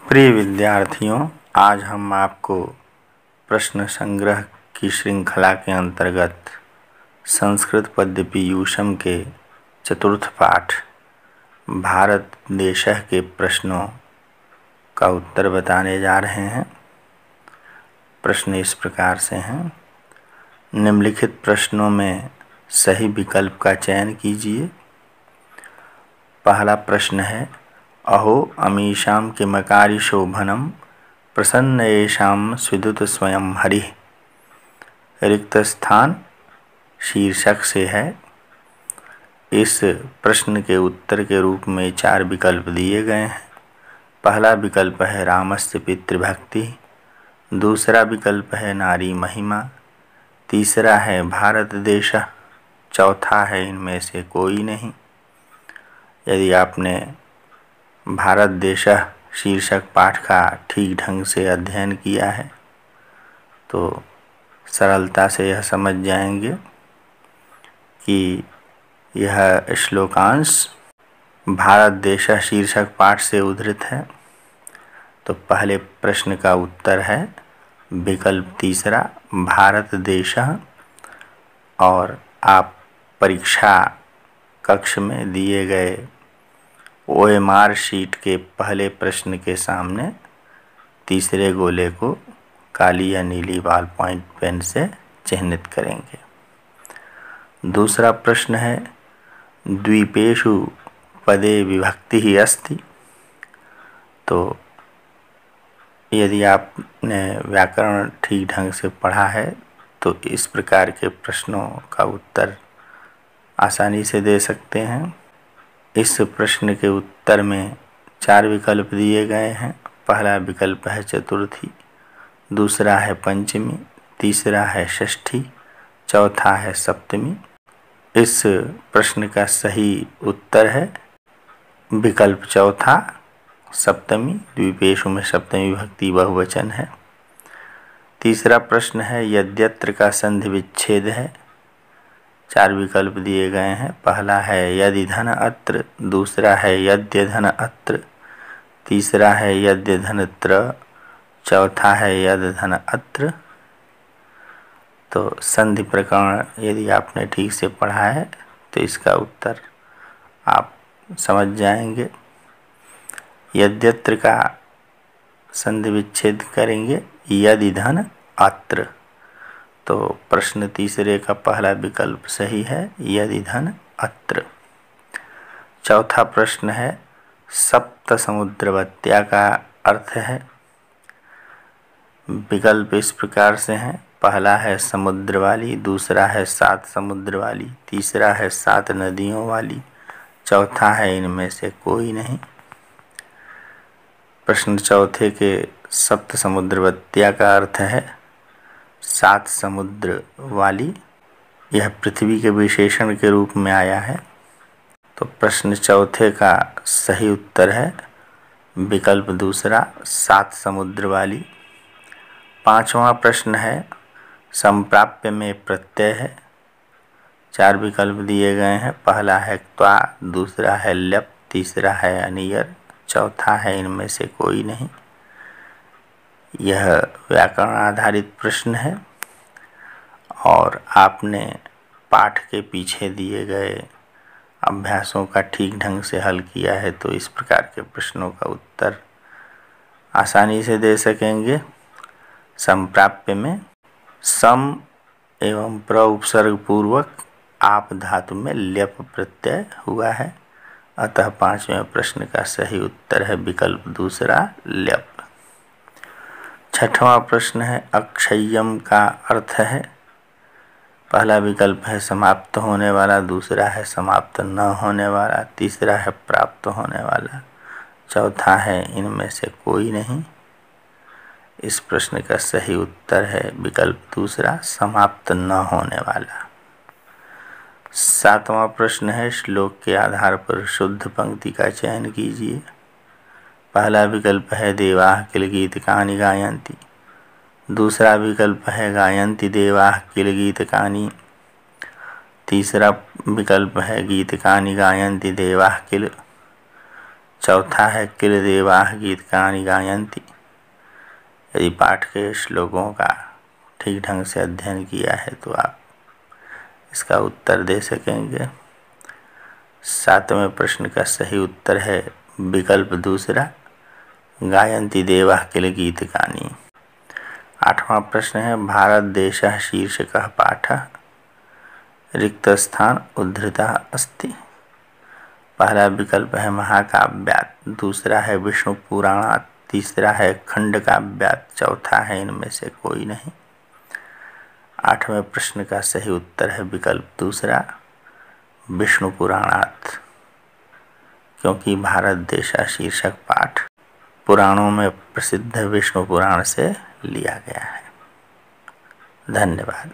प्रिय विद्यार्थियों, आज हम आपको प्रश्न संग्रह की श्रृंखला के अंतर्गत संस्कृत पद्य पीयूषम के चतुर्थ पाठ भारत देशः के प्रश्नों का उत्तर बताने जा रहे हैं। प्रश्न इस प्रकार से हैं। निम्नलिखित प्रश्नों में सही विकल्प का चयन कीजिए। पहला प्रश्न है, अहो अमीषां किमकारि शोभनं प्रसन्न येषां स्विदुत स्वयं हरिः। रिक्त स्थान शीर्षक से है। इस प्रश्न के उत्तर के रूप में 4 विकल्प दिए गए हैं। पहला विकल्प है रामस्य पितृभक्ति, दूसरा विकल्प है नारी महिमा, तीसरा है भारत देश, चौथा है इनमें से कोई नहीं। यदि आपने भारत देश शीर्षक पाठ का ठीक ढंग से अध्ययन किया है तो सरलता से यह समझ जाएंगे कि यह श्लोकांश भारत देश शीर्षक पाठ से उद्धृत है। तो पहले प्रश्न का उत्तर है विकल्प तीसरा, भारत देश। और आप परीक्षा कक्ष में दिए गए OMR शीट के पहले प्रश्न के सामने तीसरे गोले को काली या नीली बॉल पॉइंट पेन से चिह्नित करेंगे। दूसरा प्रश्न है, द्वीपेषु पदे विभक्ति ही अस्ति। तो यदि आपने व्याकरण ठीक ढंग से पढ़ा है तो इस प्रकार के प्रश्नों का उत्तर आसानी से दे सकते हैं। इस प्रश्न के उत्तर में 4 विकल्प दिए गए हैं। पहला विकल्प है चतुर्थी, दूसरा है पंचमी, तीसरा है षष्ठी, चौथा है सप्तमी। इस प्रश्न का सही उत्तर है विकल्प चौथा, सप्तमी। द्वीपेषु में सप्तमी विभक्ति बहुवचन है। तीसरा प्रश्न है यद्यत्र का संधि विच्छेद है। 4 विकल्प दिए गए हैं। पहला है यदि धन अत्र, दूसरा है यद्य धन अत्र, तीसरा है यद्य धन त्र, चौथा है यद धन अत्र। तो संधि प्रकरण यदि आपने ठीक से पढ़ा है तो इसका उत्तर आप समझ जाएंगे। यद्यत्र का संधि विच्छेद करेंगे यदि धन अत्र। तो प्रश्न तीसरे का पहला विकल्प सही है, यदि धन अत्र। चौथा प्रश्न है सप्त समुद्रवत्या का अर्थ है। विकल्प इस प्रकार से हैं। पहला है समुद्र वाली, दूसरा है 7 समुद्र वाली, तीसरा है 7 नदियों वाली, चौथा है इनमें से कोई नहीं। प्रश्न चौथे के सप्त समुद्रवत्या का अर्थ है 7 समुद्र वाली। यह पृथ्वी के विशेषण के रूप में आया है। तो प्रश्न चौथे का सही उत्तर है विकल्प दूसरा, 7 समुद्र वाली। पांचवा प्रश्न है संप्राप्य में प्रत्यय है। 4 विकल्प दिए गए हैं। पहला है त्वा, दूसरा है ल्यप, तीसरा है अनियर, चौथा है इनमें से कोई नहीं। यह व्याकरण आधारित प्रश्न है और आपने पाठ के पीछे दिए गए अभ्यासों का ठीक ढंग से हल किया है तो इस प्रकार के प्रश्नों का उत्तर आसानी से दे सकेंगे। संप्राप्य में सम एवं प्र उपसर्ग पूर्वक आप धातु में ल्यप प्रत्यय हुआ है। अतः 5वें प्रश्न का सही उत्तर है विकल्प दूसरा, ल्यप। 6वां प्रश्न है अक्षय्यम का अर्थ है। पहला विकल्प है समाप्त होने वाला, दूसरा है समाप्त न होने वाला, तीसरा है प्राप्त होने वाला, चौथा है इनमें से कोई नहीं। इस प्रश्न का सही उत्तर है विकल्प दूसरा, समाप्त न होने वाला। 7वां प्रश्न है श्लोक के आधार पर शुद्ध पंक्ति का चयन कीजिए। पहला विकल्प है देवाः किल गीतकानि गायन्ति, दूसरा विकल्प है गायन्ति देवाः किल गीतकानि, तीसरा विकल्प है गीतकानि गायन्ति देवाः किल, चौथा है किल देवाः गीतकानि गायन्ति। यदि पाठ के श्लोकों का ठीक ढंग से अध्ययन किया है तो आप इसका उत्तर दे सकेंगे। 7वें प्रश्न का सही उत्तर है विकल्प दूसरा, गायन्ति देवाः किल गीतकानि। 8वां प्रश्न है भारत देशः शीर्षकः पाठः, रिक्त स्थान उद्धृतः अस्ति। पहला विकल्प है महाकाव्यात्, दूसरा है विष्णु पुराणात्, तीसरा है खंड काव्यात्, चौथा है इनमें से कोई नहीं। 8वें प्रश्न का सही उत्तर है विकल्प दूसरा, विष्णु पुराणात्, क्योंकि भारत देशः शीर्षक पाठ पुराणों में प्रसिद्ध विष्णु पुराण से लिया गया है। धन्यवाद।